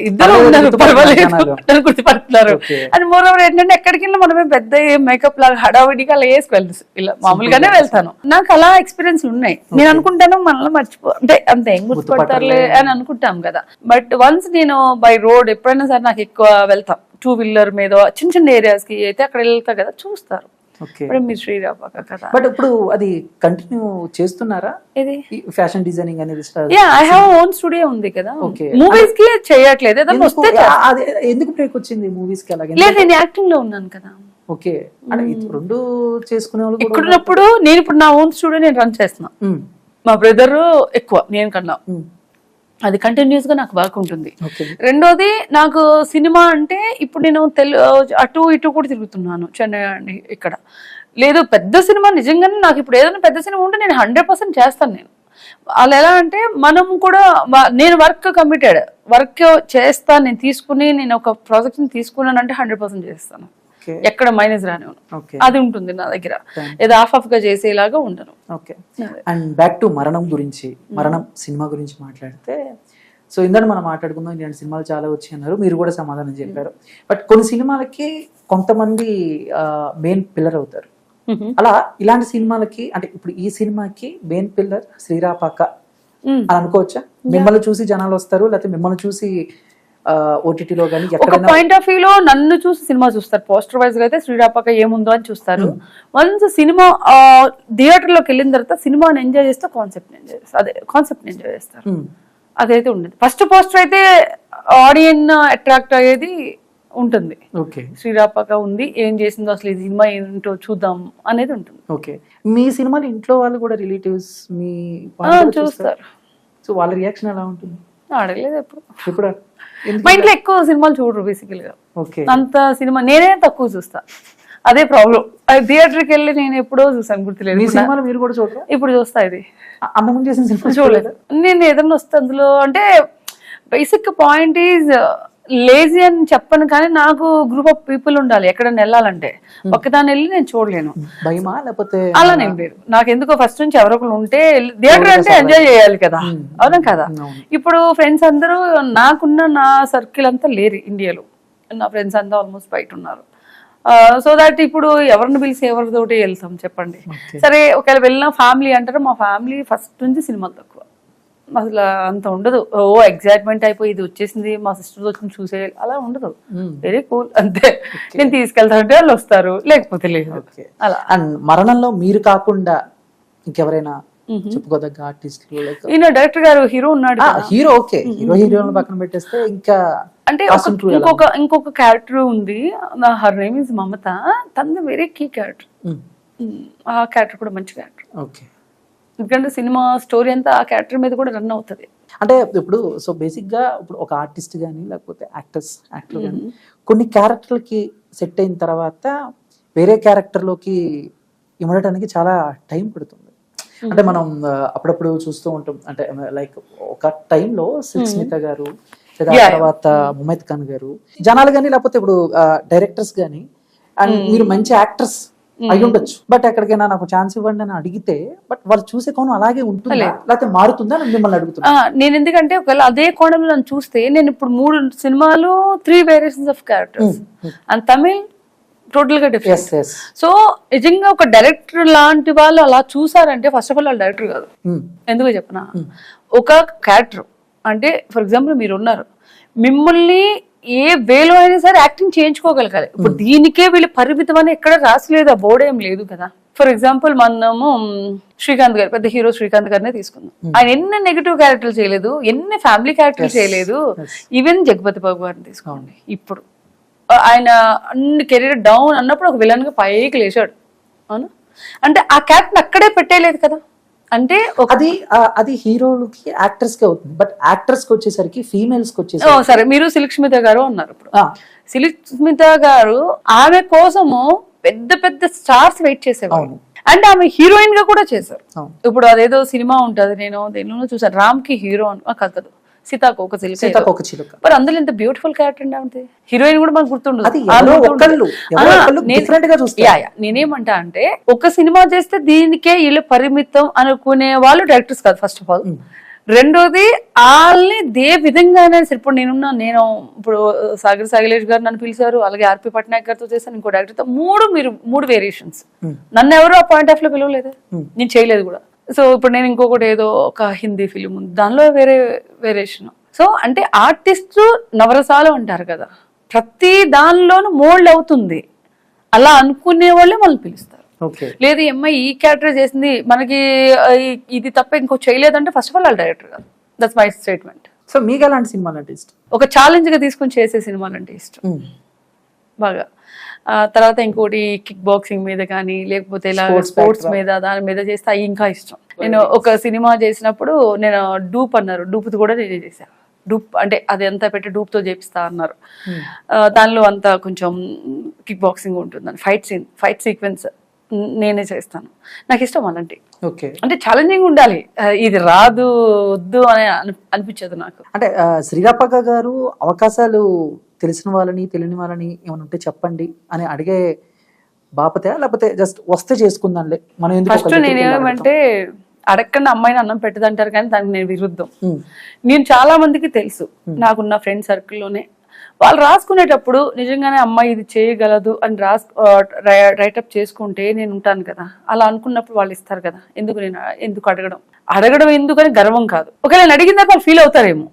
ఇద్దరు ఉన్నారు, పర్వాలేదు గుర్తుపడుతున్నారు. అండ్ మోర్ ఓవర్ ఏంటంటే ఎక్కడికి వెళ్ళినా మనమే పెద్ద మేకప్ లాగా హడావిడిగా అలా వేసుకెళ్ళి ఇలా మామూలుగానే వెళ్తాను. నాకు అలా ఎక్స్పీరియన్స్ ఉన్నాయి. నేను అనుకుంటాను మనల్ని మర్చిపో అంటే అంత ఏం గుర్తుపడతారులే అని అనుకుంటాం కదా. బట్ వన్స్ నేను బై రోడ్ ఎప్పుడైనా సరే నాకు ఎక్కువ వెళ్తాం, టూ వీలర్ మీద చిన్న చిన్న ఏరియాస్ కి అయితే అక్కడ వెళ్తా కదా, చూస్తారు మీరు శ్రీరాపాక కదా. బట్ ఇప్పుడు అది కంటిన్యూ చేస్తున్నారా ఇది ఫ్యాషన్ డిజైనింగ్ అనేది? ఐ హావ్ ఓన్ స్టూడియో ఉంది కదా. మూవీస్ కి చేయట్లేదు, ఎందుకు బ్రేక్ వచ్చింది మూవీస్ కి? అలాగే లేదు, నేను యాక్టింగ్ లో ఉన్నాను కదా. ఓకే, అంటే రెండు చేసుకునే వాళ్ళు ఇక్కడున్నప్పుడు నేను ఇప్పుడు నా ఓన్ స్టూడియో నేను రన్ చేస్తున్నా. మా బ్రదర్ ఎక్కువ నేను కన్నా, అది కంటిన్యూస్ గా నాకు వర్క్ ఉంటుంది. రెండోది నాకు సినిమా అంటే ఇప్పుడు నేను అటు ఇటు కూడా తిరుగుతున్నాను, చెన్నై అండి ఇక్కడ లేదు పెద్ద సినిమా. నిజంగానే నాకు ఇప్పుడు ఏదైనా పెద్ద సినిమా ఉంటే నేను 100% చేస్తాను. నేను వాళ్ళు ఎలా అంటే మనం కూడా నేను వర్క్ కమిటెడ్, వర్క్ చేస్తాను. నేను తీసుకుని నేను ఒక ప్రాజెక్ట్ ని తీసుకున్నాను అంటే 100% చేస్తాను, ఎక్కడ మైనస్ రానివ్వను. అది ఉంటుంది నా దగ్గర, ఏదో ఆఫ్ గా చేసేలాగా ఉండను. ఓకే. అండ్ బ్యాక్ టు మరణం గురించి, మరణం సినిమా గురించి మాట్లాడితే, సో ఇందాక మనం మాట్లాడుకుందాం ఇలాంటి సినిమాలు చాలా వచ్చి అన్నారు, మీరు కూడా సమాధానం చెప్పారు. బట్ కొన్ని సినిమాలకి కొంతమంది మెయిన్ పిల్లర్ అవుతారు. అలా ఇలాంటి సినిమాలకి అంటే ఇప్పుడు ఈ సినిమాకి మెయిన్ పిల్లర్ శ్రీరాపాక అని అనుకోవచ్చా? మిమ్మల్ని చూసి జనాలు వస్తారు, లేకపోతే మిమ్మల్ని చూసి ఓటీటీలో కానీ ఒక పాయింట్ ఆఫ్ వ్యూ లో నన్ను చూసి సినిమా చూస్తారు. పోస్టర్ వైజ్ గా అయితే శ్రీరాపాక ఏముందో అని చూస్తారు. వన్స్ సినిమా థియేటర్ లోకి వెళ్ళిన తర్వాత సినిమాని ఎంజాయ్ చేస్తే కాన్సెప్ట్ ఎంజాయ్ చేస్తారు. అదైతే ఉండదు. ఫస్ట్ పోస్టర్ అయితే ఆడియన్ అట్రాక్ట్ అయ్యేది ఉంటుంది. శ్రీరాపాక ఉంది, ఏం చేసిందో అసలు ఈ సినిమా ఏంటో చూద్దాం అనేది ఉంటుంది. ఓకే. మీ సినిమాలు ఇంట్లో వాళ్ళు కూడా రిలేటివ్స్ మీ చూస్తారు. సో వాళ్ళ రియాక్షన్ ఎలా ఉంటుంది? అడగలేదు ఎప్పుడు. ఇప్పుడు మా ఇంట్లో ఎక్కువ సినిమాలు చూడరు బేసికల్ గా. అంత సినిమా నేనే తక్కువ చూస్తా, అదే ప్రాబ్లం. థియేటర్కి వెళ్ళి నేను ఎప్పుడో చూసాను, గుర్తులేదు. మీరు కూడా చూడరు? ఇప్పుడు చూస్తా. ఇది అంతకుముందు చేసిన సినిమా చూడలేదు. నేను ఏదన్నా వస్తే అందులో అంటే బేసిక్ పాయింట్ ఈజ్ లేజీ అని చెప్పను, కానీ నాకు గ్రూప్ ఆఫ్ పీపుల్ ఉండాలి ఎక్కడైనా వెళ్ళాలంటే. ఒక్కదాన్ని వెళ్ళి నేను చూడలేను. భయమా లేకపోతే? అలానేం లేదు, నాకు ఎందుకో ఫస్ట్ నుంచి ఎవరొకరు ఉంటే థియేటర్ అంటే ఎంజాయ్ చేయాలి కదా, అవునా కదా. ఇప్పుడు ఫ్రెండ్స్ అందరూ నాకున్న నా సర్కిల్ అంతా లేరు ఇండియాలో, నా ఫ్రెండ్స్ అంతా ఆల్మోస్ట్ బయట ఉన్నారు. సో దట్ ఇప్పుడు ఎవరిని పిలిచి ఎవరితోటి వెళ్తాం చెప్పండి. సరే ఒకవేళ వెళ్ళిన ఫ్యామిలీ అంటారు, మా ఫ్యామిలీ ఫస్ట్ నుంచి సినిమాలు తక్కువ, అసలు అంత ఉండదు. ఓ ఎగ్జైట్మెంట్ అయిపోయి ఇది వచ్చేసింది మా సిస్టర్ వచ్చి చూసే అలా ఉండదు. వెరీ కూల్ అంతే. నేను తీసుకెళ్తానంటే వాళ్ళు వస్తారు, లేకపోతే లేదు అలా. అండ్ మరణంలో మీరు కాకుండా ఇంకెవరైనా చెప్పుకోదగ్గ ఆర్టిస్టులు లైక్ ఈయన డైరెక్టర్ గారు హీరో ఉన్నాడు కదా. హీరో ఓకే, హీరోలను పక్కన పెట్టేస్తే ఇంకా అంటే Cast crew ఎలా ఇంకొక క్యారెక్టర్ ఉంది, హర్ నేమ్ ఇస్ మమత. తనది వెరీ కీ క్యారెక్టర్. ఆ క్యారెక్టర్ కూడా మంచి క్యారెక్టర్. ఓకే, ఎందుకంటే సినిమా స్టోరీ అంతా ఆ క్యారెక్టర్ మీద కూడా రన్ అవుతుంది. అంటే ఇప్పుడు సో బేసిక్ గా ఇప్పుడు ఒక ఆర్టిస్ట్ కానీ లేకపోతే యాక్టర్ కానీ కొన్ని క్యారెక్టర్లకి సెట్ అయిన తర్వాత వేరే క్యారెక్టర్లోకి ఇమడటానికి చాలా టైం పడుతుంది. అంటే మనం అప్పుడప్పుడు చూస్తూ ఉంటాం, అంటే లైక్ ఒక టైంలో స్మిత గారు లేదా తర్వాత ముమైత్ ఖాన్ గారు జనాలు కానీ లేకపోతే ఇప్పుడు డైరెక్టర్స్ కానీ అండ్ మీరు మంచి యాక్టర్స్ అయి ఉండొచ్చు, బట్ ఎక్కడికైనా నాకు ఛాన్స్ ఇవ్వండి అని అడిగితే బట్ వాళ్ళు చూసే కోణం అలాగే ఉంటుందా లేకపోతే మారుతుందా అని మిమ్మల్ని అడుగుతున్నా. నేను ఎందుకంటే ఒకవేళ అదే కోణంలో నన్ను చూస్తే నేను ఇప్పుడు 3 సినిమాలు 3 variations of characters and Tamil total గా డిఫరెంట్. సో నిజంగా ఒక డైరెక్టర్ లాంటి వాళ్ళు అలా చూసారంటే ఫస్ట్ ఆఫ్ ఆల్ వాళ్ళు డైరెక్టర్ కాదు. ఎందుకు చెప్పనా, ఒక క్యారెక్టర్ అంటే ఫర్ ఎగ్జాంపుల్ మీరు ఉన్నారు, మిమ్మల్ని ఏ వేలో అయినా సరే యాక్టింగ్ చేయించుకోగలగాలి. ఇప్పుడు దీనికే వీళ్ళు పరిమితం అని ఎక్కడ రాసలేదు, ఆ బోర్డు ఏం లేదు కదా. ఫర్ ఎగ్జాంపుల్ మనము శ్రీకాంత్ గారు, పెద్ద హీరో శ్రీకాంత్ గారినే తీసుకుందాం. ఆయన ఎన్ని నెగిటివ్ క్యారెక్టర్లు చేయలేదు, ఎన్ని ఫ్యామిలీ క్యారెక్టర్లు చేయలేదు. ఈవెన్ జగపతి బాబు గారిని తీసుకోండి, ఇప్పుడు ఆయన అన్ని కెరీర్ డౌన్ అన్నప్పుడు ఒక విలన్ గా పైకి లేచాడు. అవునా, అంటే ఆ క్యారెక్టర్ అక్కడే పెట్టేయలేదు కదా. అంటే అది హీరోలకి యాక్టర్స్ కి అవుతుంది, బట్ యాక్టర్స్ కి వచ్చేసరికి ఫీమేల్స్ కి వచ్చేసరికి సరే మీరు సిల్క్ స్మిత గారు అన్నారు. ఇప్పుడు సిల్క్ స్మిత గారు ఆమె కోసము పెద్ద పెద్ద స్టార్స్ వెయిట్ చేసేవాళ్ళు, అండ్ ఆమె హీరోయిన్ గా కూడా చేశారు. ఇప్పుడు అదేదో సినిమా ఉంటది, నేను దేనిలోనూ చూసాను, రామ్ కి హీరో కాదు సీతాకోక చిలుక. మరి అందులో ఎంత బ్యూటిఫుల్ క్యారెక్టర్ అండి, హీరోయిన్ కూడా మనకు గుర్తుండదు. నేనేమంటా అంటే ఒక సినిమా చేస్తే దీనికే వీళ్ళు పరిమితం అనుకునే వాళ్ళు డైరెక్టర్స్ కాదు ఫస్ట్ ఆఫ్ ఆల్. రెండోది వాళ్ళని దే విధంగా ఇప్పుడు నేను ఇప్పుడు సాగర్ సాగిలేష్ గారు నన్ను పిలిచారు, అలాగే ఆర్పి పట్నాయక్ గారితో చేశాను, ఇంకో డైరెక్టర్ తో మూడు వేరియేషన్స్. నన్ను ఎవరు ఆ పాయింట్ ఆఫ్ లో పిలవలేదు, నేను చేయలేదు కూడా. సో ఇప్పుడు నేను ఇంకొకటి ఏదో ఒక హిందీ ఫిలిం ఉంది, దానిలో వేరే వేరియేషన్. సో అంటే ఆర్టిస్ట్ నవరసాలు అంటారు కదా, ప్రతి దానిలోనూ మోల్డ్ అవుతుంది. అలా అనుకునే వాళ్ళే మనల్ని పిలుస్తారు. లేదు ఈ అమ్మాయి ఈ క్యారెక్టర్ చేసింది, మనకి ఇది తప్ప ఇంకో చేయలేదంటే ఫస్ట్ ఆఫ్ ఆల్ డైరెక్టర్ కాదు. That's my statement. సో మీకు ఎలాంటి సినిమాలు అంటే ఇష్టం? ఒక ఛాలెంజ్ గా తీసుకుని చేసే సినిమాలు అంటే ఇష్టం బాగా. తర్వాత ఇంకోటి కిక్ బాక్సింగ్ మీద కానీ లేకపోతే ఇలా స్పోర్ట్స్ మీద దాని మీద చేస్తే అవి ఇంకా ఇష్టం. నేను ఒక సినిమా చేసినప్పుడు నేను డూప్ అన్నారు, డూప్ కూడా నేనే చేశాను. డూప్ అంటే అది అంతా పెట్టి డూప్ తో చేపిస్తా అన్నారు. దానిలో అంతా కొంచెం కిక్ బాక్సింగ్ ఉంటుంది, ఫైట్ సీక్వెన్స్ నేనే చేస్తాను. నాకు ఇష్టం అలాంటి, అంటే ఛాలెంజింగ్ ఉండాలి. ఇది రాదు వద్దు అని అనిపించదు నాకు. అంటే శ్రీరాపక్క గారు అవకాశాలు తెలిసిన వాళ్ళని తెలియని వాళ్ళని ఏమైనా ఉంటే చెప్పండి అని అడిగే బాపతే, లేకపోతే జస్ట్ వస్తే చేసుకుందాంలే మనం ఎందుకు? ఫస్ట్ నేనేమంటే అడగకుండా అమ్మాయిని అన్నం పెట్టదంటారు కానీ దానికి నేను విరుద్ధం. నేను చాలా మందికి తెలుసు, నాకున్న ఫ్రెండ్ సర్కిల్లోనే వాళ్ళు రాసుకునేటప్పుడు నిజంగానే అమ్మాయి ఇది చేయగలదు అని రైటప్ చేసుకుంటే నేను ఉంటాను కదా, అలా అనుకున్నప్పుడు వాళ్ళు ఇస్తారు కదా. ఎందుకు అడగడం ఎందుకని గర్వం కాదు. ఒకవేళ నేను అడిగిన తర్వాత వాళ్ళు ఫీల్ అవుతారేమో,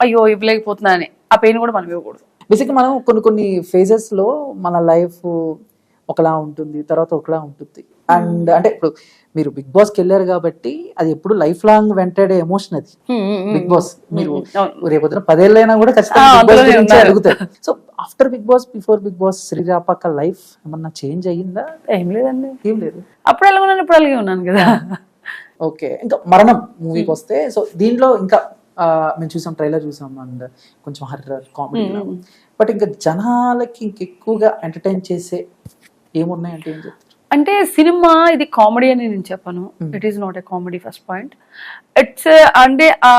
అయ్యో ఇవ్వలేకపోతున్నా అని. ఆ పెయిన్ కూడా మనం ఇవ్వకూడదు. బేసిక్గా మనం కొన్ని ఫేజెస్ లో మన లైఫ్ ఒకలా ఉంటుంది, తర్వాత ఒకలా ఉంటుంది. అండ్ అంటే ఇప్పుడు మీరు బిగ్ బాస్ కి వెళ్ళారు కాబట్టి అది ఎప్పుడు లైఫ్ లాంగ్ వెంటాడే ఎమోషన్ అది. బిగ్ బాస్ మీరు రేపొద్దున 10 ఏళ్ళైనా కూడా ఖచ్చితంగా అడుగుతారు. So after Bigg Boss, before Bigg Boss Sri Rapaka life ఏమన్నా చేంజ్ అయ్యిందా? ఏం లేదండి, ఏం లేదు. అప్పుడు ఎలా ఉన్నాను ఇప్పుడు అలాగే ఉన్నాను కదా. ఓకే, ఇంకా మరణం మూవీకి వస్తే, సో దీనిలో ఇంకా మేము చూసాం, ట్రైలర్ చూసాం, అండ్ కొంచెం హర్రర్ కామెడీ, బట్ ఇంకా జనాలకి ఇంకెక్కువగా ఎంటర్టైన్ చేసే ఏమున్నాయంటే ఏం చెప్తారు? అంటే సినిమా ఇది కామెడీ అని నేను చెప్పను. It is not a comedy first point. It's అంటే ఆ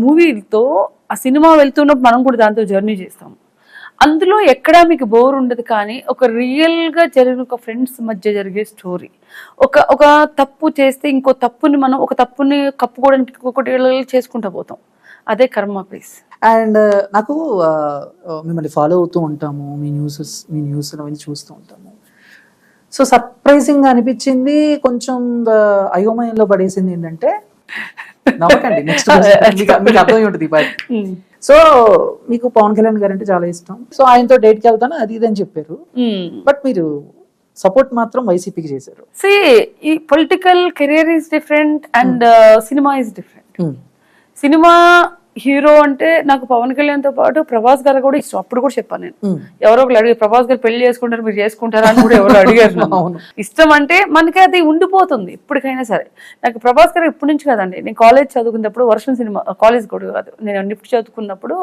మూవీతో ఆ సినిమా వెళ్తున్నప్పుడు మనం కూడా దాంతో జర్నీ చేస్తాం. అందులో ఎక్కడా మీకు బోర్ ఉండదు, కానీ ఒక రియల్ గా జరిగిన ఒక ఫ్రెండ్స్ మధ్య జరిగే స్టోరీ. ఒక తప్పు చేస్తే ఇంకో తప్పుని మనం ఒక తప్పుని కప్పుకోవడానికి ఇంకొకటి చేసుకుంటూ పోతాం. అదే కర్మ ప్లీజ్. అండ్ నాకు మిమ్మల్ని ఫాలో అవుతూ ఉంటాము, మీ న్యూస్ అవన్నీ చూస్తూ ఉంటాము. సో సర్ప్రైజింగ్ గా అనిపించింది, కొంచెం అయోమయంలో పడేసింది ఏంటంటే, నమ్మకండి నెక్స్ట్ మీకు అర్థమై ఉంటుంది. సో మీకు పవన్ కళ్యాణ్ గారు అంటే చాలా ఇష్టం, సో ఆయనతో డేట్కి వెళ్తాను అది ఇది అని చెప్పారు. బట్ మీరు సపోర్ట్ మాత్రం వైసీపీకి చేశారు. ఈ political career is different and cinema is different. Hmm. Cinema hero అంటే నాకు పవన్ కళ్యాణ్ తో పాటు ప్రభాస్ గారు కూడా ఇష్టం. అప్పుడు కూడా చెప్పాను నేను, ఎవరో ఒకరు అడిగారు ప్రభాస్ గారు పెళ్లి చేసుకుంటారు మీరు చేసుకుంటారా అని కూడా ఎవరు అడిగారు నన్ను. ఇష్టం అంటే మనకి అది ఉండిపోతుంది ఇప్పటికైనా సరే. నాకు ప్రభాస్ గారు ఇప్పటి నుంచి కదండి, నేను కాలేజ్ చదువుకున్నప్పుడు వర్షం సినిమా, కాలేజ్ కూడా కాదు, నేను నిప్పుడు చదువుకున్నప్పుడు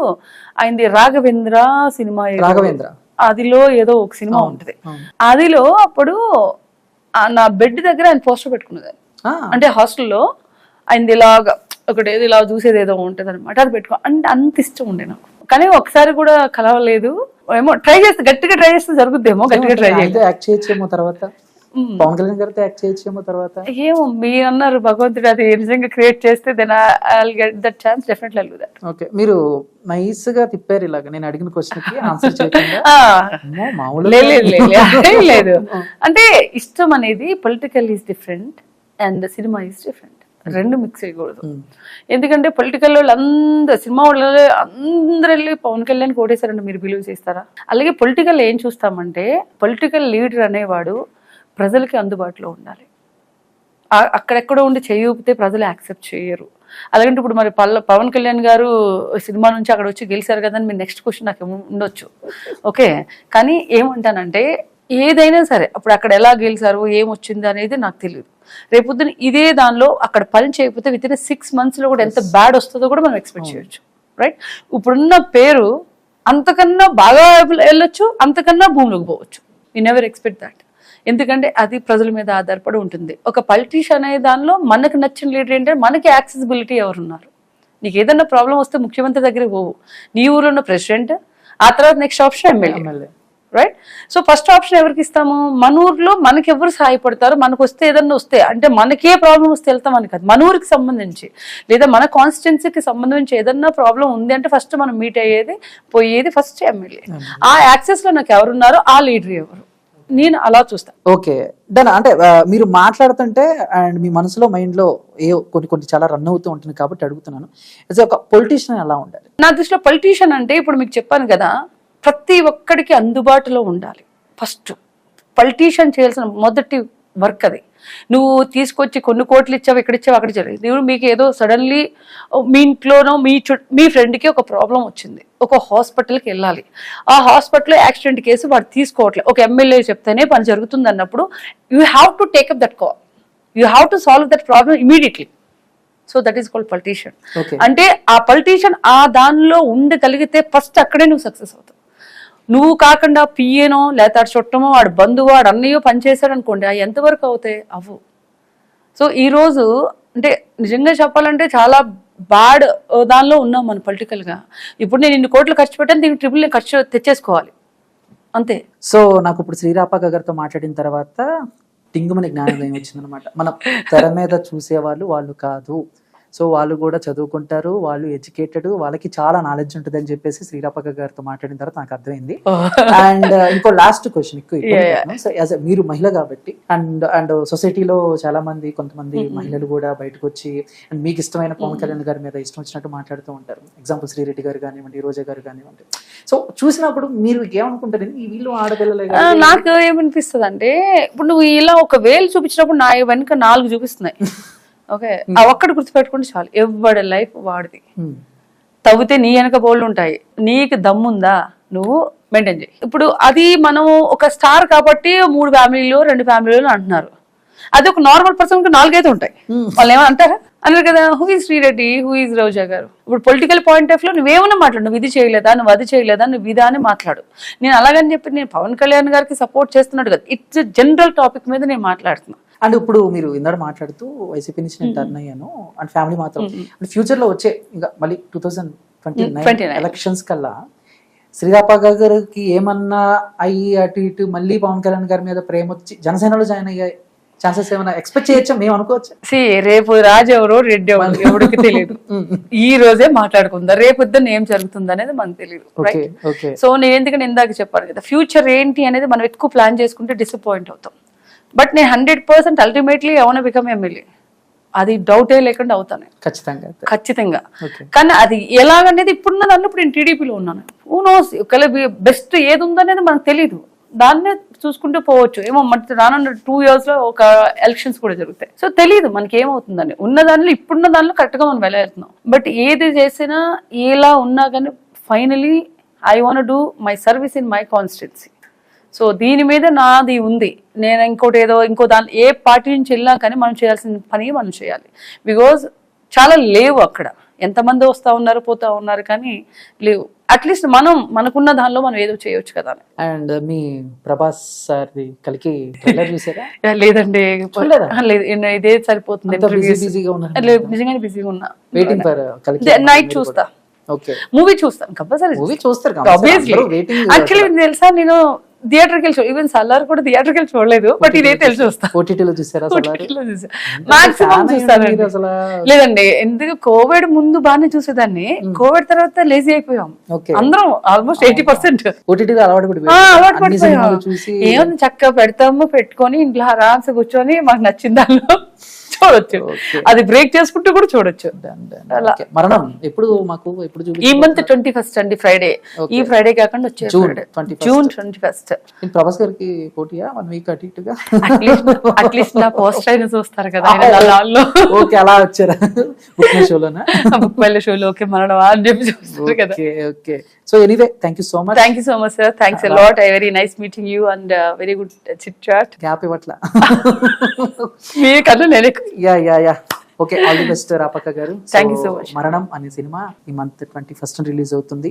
ఆయనది రాఘవేంద్ర సినిమా, రాఘవేంద్ర అదిలో ఏదో ఒక సినిమా ఉంటుంది. అదిలో అప్పుడు నా బెడ్ దగ్గర ఆయన పోస్టర్ పెట్టుకున్నది. అంటే హాస్టల్లో ఆయనది ఇలాగా ఒకటి ఏదో ఇలా చూసేది ఏదో ఉంటది అనమాట, అది పెట్టుకో అంటే అంత ఇష్టం ఉండే నాకు. కానీ ఒకసారి కూడా కలవలేదు. ఏమో ట్రై చేస్తే, గట్టిగా ట్రై చేస్తే జరుగుద్దేమో, గట్టిగా ట్రై చేస్తే యాక్ట్ చేయొచ్చేమో తర్వాత, పవన్ కళ్యాణ్ గారితో యాక్ట్ చేయొచ్చేమో తర్వాత. ఏమో మీరు అన్నారు భగవంతుడు అది నిజంగా క్రియేట్ చేస్తే then I will get that chance, definitely I will do that. Okay, మీరు నైస్ గా తిప్పారు ఇలాగా నేను అడిగిన క్వశ్చన్ కి ఆన్సర్ చేయకుండా. లేదు అంటే ఇష్టం అనేది political is different and cinema is different, రెండు మిక్స్ చేయకూడదు. ఎందుకంటే పొలిటికల్ వాళ్ళు అందరు, సినిమా వాళ్ళు అందరు వెళ్ళి పవన్ కళ్యాణ్ కోటేశారంటే మీరు బిలీవ్ చేస్తారా? అలాగే పొలిటికల్ ఏం చూస్తామంటే పొలిటికల్ లీడర్ అనేవాడు ప్రజలకి అందుబాటులో ఉండాలి. అక్కడెక్కడో ఉండి చేయూపితే ప్రజలు యాక్సెప్ట్ చేయరు. అలాగంటే ఇప్పుడు మరి పవన్ కళ్యాణ్ గారు సినిమా నుంచి అక్కడ వచ్చి గెలిచారు కదా అని మీ నెక్స్ట్ క్వశ్చన్ నాకు ఉండొచ్చు. ఓకే, కానీ ఏమంటానంటే ఏదైనా సరే అప్పుడు అక్కడ ఎలా గెలిచారు ఏమొచ్చింది అనేది నాకు తెలియదు. రేపొద్దున ఇదే దానిలో అక్కడ పని చేయకపోతే విత్ ఇన్ 6 months లో కూడా ఎంత బ్యాడ్ వస్తుందో కూడా మనం ఎక్స్పెక్ట్ చేయొచ్చు, రైట్? ఇప్పుడున్న పేరు అంతకన్నా బాగా వెళ్ళొచ్చు, అంతకన్నా భూమిలోకి పోవచ్చు. You never expect that. ఎందుకంటే అది ప్రజల మీద ఆధారపడి ఉంటుంది. ఒక పొలిటీషియన్ అనే దానిలో మనకు నచ్చిన లీడర్ ఏంటంటే మనకి యాక్సెసిబిలిటీ ఎవరున్నారు. నీకు ఏదైనా ప్రాబ్లం వస్తే ముఖ్యమంత్రి దగ్గరికి పోవు, నీ ఊరు ఉన్న ప్రెసిడెంట్, ఆ తర్వాత next option MLA, right? So first option ఎవరికి ఇస్తాము? మన ఊర్లో మనకి ఎవరు సహాయపడతారు, మనకు వస్తే ఏదన్నా వస్తే అంటే మనకే ప్రాబ్లం వస్తే వెళ్తామని కాదు, మన ఊరికి సంబంధించి లేదా మన కాన్స్టిట్యున్సీకి సంబంధించి ఏదన్నా ప్రాబ్లం ఉంది అంటే ఫస్ట్ మనం మీట్ అయ్యేది పోయేది ఫస్ట్ ఎమ్మెల్యే. ఆ యాక్సెస్ లో నాకు ఎవరున్నారో ఆ లీడర్ ఎవరు, నేను అలా చూస్తాను. Okay done. అంటే మీరు మాట్లాడుతుంటే అండ్ మీ మనసులో మైండ్ లో కొన్ని చాలా రన్ అవుతూ ఉంటుంది కాబట్టి అడుగుతున్నాను, ఒక పొలిటీషియన్ ఎలా ఉండాలి? నా దృష్టిలో పొలిటీషియన్ అంటే ఇప్పుడు మీకు చెప్పాను కదా, ప్రతి ఒక్కడికి అందుబాటులో ఉండాలి. ఫస్ట్ పొలిటీషియన్ చేయాల్సిన మొదటి వర్క్ అది. నువ్వు తీసుకొచ్చి కొన్ని కోట్లు ఇచ్చావు, ఇక్కడ ఇచ్చావు, అక్కడ ఇచ్చావు. నువ్వు మీకు ఏదో సడన్లీ మీ ఇంట్లోనో మీ ఫ్రెండ్కి ఒక ప్రాబ్లం వచ్చింది, ఒక హాస్పిటల్కి వెళ్ళాలి, ఆ హాస్పిటల్లో యాక్సిడెంట్ కేసు వాడు తీసుకోవట్లేదు, ఒక ఎమ్మెల్యే చెప్తేనే పని జరుగుతుంది అన్నప్పుడు you have to take up that call, you have to solve that problem immediately. So that is called politician. అంటే ఆ పొలిటీషియన్ ఆ దానిలో ఉండగలిగితే ఫస్ట్ అక్కడే నువ్వు సక్సెస్ అవుతావు. నువ్వు కాకుండా పిఏనో లేకపోతే చుట్టమో వాడు బంధువు వాడు అన్నయ్యో పనిచేశాడు అనుకోండి, అవి ఎంతవరకు అవుతాయి? అవ్వు. సో ఈరోజు అంటే నిజంగా చెప్పాలంటే చాలా బ్యాడ్ దానిలో ఉన్నాం మనం పొలిటికల్గా. ఇప్పుడు నేను ఇన్ని కోట్లు ఖర్చు పెట్టాను, దీనికి ట్రిపుల్ నేను ఖర్చు తెచ్చేసుకోవాలి అంతే. సో నాకు ఇప్పుడు శ్రీరాప గారితో మాట్లాడిన తర్వాత టింగుమని జ్ఞానోదయం వచ్చిందనమాట. మనం తెర మీద చూసేవాళ్ళు వాళ్ళు కాదు, సో వాళ్ళు కూడా చదువుకుంటారు, వాళ్ళు ఎడ్యుకేటెడ్, వాళ్ళకి చాలా నాలెడ్జ్ ఉంటుంది అని చెప్పేసి శ్రీరాపక గారితో మాట్లాడిన తర్వాత నాకు అర్థమైంది. అండ్ ఇంకో లాస్ట్ క్వశ్చన్ ఎక్కువ, మీరు మహిళ కాబట్టి అండ్ సొసైటీలో చాలా మంది కొంతమంది మహిళలు కూడా బయటకు వచ్చి అండ్ మీకు ఇష్టమైన పవన్ కళ్యాణ్ గారి మీద ఇష్టం వచ్చినట్టు మాట్లాడుతూ ఉంటారు. ఎగ్జాంపుల్ శ్రీరెడ్డి గారు కానివ్వండి, రోజా గారు కానివ్వండి. సో చూసినప్పుడు మీరు ఏమనుకుంటారు, వీళ్ళు ఆడపిల్లలే? నాకు ఏమనిపిస్తుంది అంటే ఇప్పుడు నువ్వు ఇలా ఒక వేలు చూపించినప్పుడు నా వెనుక 4 చూపిస్తున్నాయి. ఓకే, ఆ ఒక్కటి గుర్తుపెట్టుకుంటే చాలు, ఎవడి లైఫ్ వాడిది. తవ్వితే నీ వెనక బోళ్ళు ఉంటాయి, నీకు దమ్ముందా నువ్వు మెయింటైన్ చేయి. ఇప్పుడు అది మనం ఒక స్టార్ కాబట్టి 3 ఫ్యామిలీలు 2 ఫ్యామిలీలు అంటున్నారు, అది ఒక నార్మల్ పర్సన్ 4 అయితే ఉంటాయి. వాళ్ళు ఏమంటారా అన్నారు కదా, who is Sri Reddy, who is Roja garu. ఇప్పుడు పొలిటికల్ పాయింట్ ఆఫ్ లో నువ్వేమన్నా మాట్లాడు, నువ్వు ఇది చేయలేదా, నువ్వు అది చేయలేదా, నువ్వు ఇదా అని మాట్లాడు. నేను అలాగని చెప్పి నేను పవన్ కళ్యాణ్ గారికి సపోర్ట్ చేస్తున్నాడు కదా, ఇట్స్ జనరల్ టాపిక్ మీద నేను మాట్లాడుతున్నా. అండ్ ఇప్పుడు మీరు ఇందాక మాట్లాడుతూ వైసీపీ నుంచి నేను టర్న్ అయ్యాను అండ్ ఫ్యామిలీ మాత్రం అండ్ ఫ్యూచర్ లో వచ్చే ఇంకా మళ్ళీ 2029 ఎలక్షన్స్ కల్లా శ్రీరాప గారికి ఏమన్నా అయ్యి అటు ఇటు మళ్ళీ పవన్ కళ్యాణ్ గారి మీద ప్రేమ వచ్చి జనసేనలో జాయిన్ అయ్యే ఛాన్సెస్ ఏమైనా ఎక్స్పెక్ట్ చేయొచ్చా, మేము అనుకోవచ్చు? రేపు రాజు ఎవరో రెడ్డి ఎవరు ఎవరికి తెలియదు. ఈ రోజే మాట్లాడుకుందా, రేపు పొద్దున్న ఏం జరుగుతుంది అనేది మనకు తెలియదు. సో నేను ఎందుకంటే ఇందాక చెప్పాను కదా, ఫ్యూచర్ ఏంటి అనేది మనం ఎక్కువ ప్లాన్ చేసుకుంటే డిసప్పాయింట్ అవుతాం. బట్ నేను 100% అల్టిమేట్లీ ఏమైనా బికమ్ ఎమ్మెల్యే, అది డౌటే లేకుండా అవుతాను ఖచ్చితంగా. కానీ అది ఎలాగనేది ఇప్పుడున్న దాంట్లో ఇప్పుడు నేను టీడీపీలో ఉన్నాను. హూ నోస్ ఒకవేళ బెస్ట్ ఏది ఉందనేది మనకు తెలియదు. దాన్నే చూసుకుంటూ పోవచ్చు. ఏమో మన రానున్న 2 years లో ఒక ఎలక్షన్స్ కూడా జరుగుతాయి. సో తెలియదు మనకి ఏమవుతుందని. ఉన్న దానిలో ఇప్పుడున్న దానిలో కరెక్ట్ గా మనం వెళ్ళేస్తున్నాం. బట్ ఏది చేసినా ఎలా ఉన్నా కానీ finally I want do my service in my constituency. So దీని మీద నాది ఉంది. నేను ఇంకో దాని ఏ పార్టీ నుంచి వెళ్ళినా కానీ మనం చేయాల్సిన పని మనం చేయాలి. బికాజ్ చాలా లేవు అక్కడ. ఎంతమంది వస్తూ ఉన్నారు పోతా ఉన్నారు కానీ లేవు. అట్లీస్ట్ మనకున్న దానిలో మనం ఏదో చేయొచ్చు కదా. అండ్ మీ ప్రభాస్ సార్ది కలికి ట్రైలర్ చూసారా? లేదండి, చూడలేదా? లేదు, ఇదే సరిపోతుంది. అంత బిజీగా ఉన్నారు. లేదు, నిజంగానే బిజీగా ఉన్నా. వెయిటింగ్ ఫర్ కలికి. నైట్ చూస్తా, ఓకే, మూవీ చూస్తాను కంపల్సరీ. మూవీ చూస్తారు యాక్చువల్లీ తెలుసా, నేను థియేటర్కి వెళ్ళి ఈవెన్ సల్లార్ కూడా థియేటర్కి వెళ్ళి చూడలేదు. బట్ ఇదే తెలిసి చూస్తా. ఓటీటీలో చూసారా? మాక్సిమం చూస్తాను. లేదండి, ఎందుకు కోవిడ్ ముందు బాగానే చూసేదాన్ని. కోవిడ్ తర్వాత లేజీ అయిపోయాం అందరం, ఆల్మోస్ట్ 80%. ఓటీటీలో అలవాటు అలవాటు పడిపోయాం. ఏముంది, చక్కగా పెట్టుకొని ఇంట్లో ఆరామ్స్ కూర్చొని మాకు నచ్చిన దానిలో చూడొచ్చు. అది బ్రేక్ చేసుకుంటూ కూడా చూడొచ్చు. మరణం ఎప్పుడు ఈ మంత్ 21st అండి, ఫ్రైడే. ఈ ఫ్రైడే కాకుండా వచ్చే జూన్ 21st. ప్రభాస్ గారికి పోటీయా 1 week అటు ఇటుగా? అట్లీస్ట్ నా పోస్ట్ అయినా చూస్తారు కదా. ఓకే, అలా వచ్చారా బుక్ షోలోనా? బుక్ షోలో ఓకే మరణం అని చెప్పి చూస్తారు కదా. Okay, so anyway thank you so much. Thank you so much sir. Thanks a lot. Very nice meeting you and very good chit chat. Gap ఇవ్వట్లా మీ కన్నా నేనే. Yeah okay, all the best Rapaka garu. Thank you so much. Maranam అనే సినిమా ఈ మంత్ 21st రిలీజ్ అవుతుంది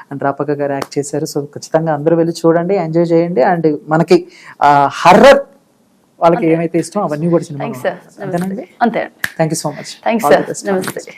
అండ్ రాపక్క గారు యాక్ట్ చేశారు. సో ఖచ్చితంగా అందరూ వెళ్ళి చూడండి, ఎంజాయ్ చేయండి. అండ్ మనకి హర్రర్ వాళ్ళకి ఏమైతే ఇష్టం అవన్నీ కూడా సినిమా. అంతే. Thank you so much. Thanks sir. నమస్తే.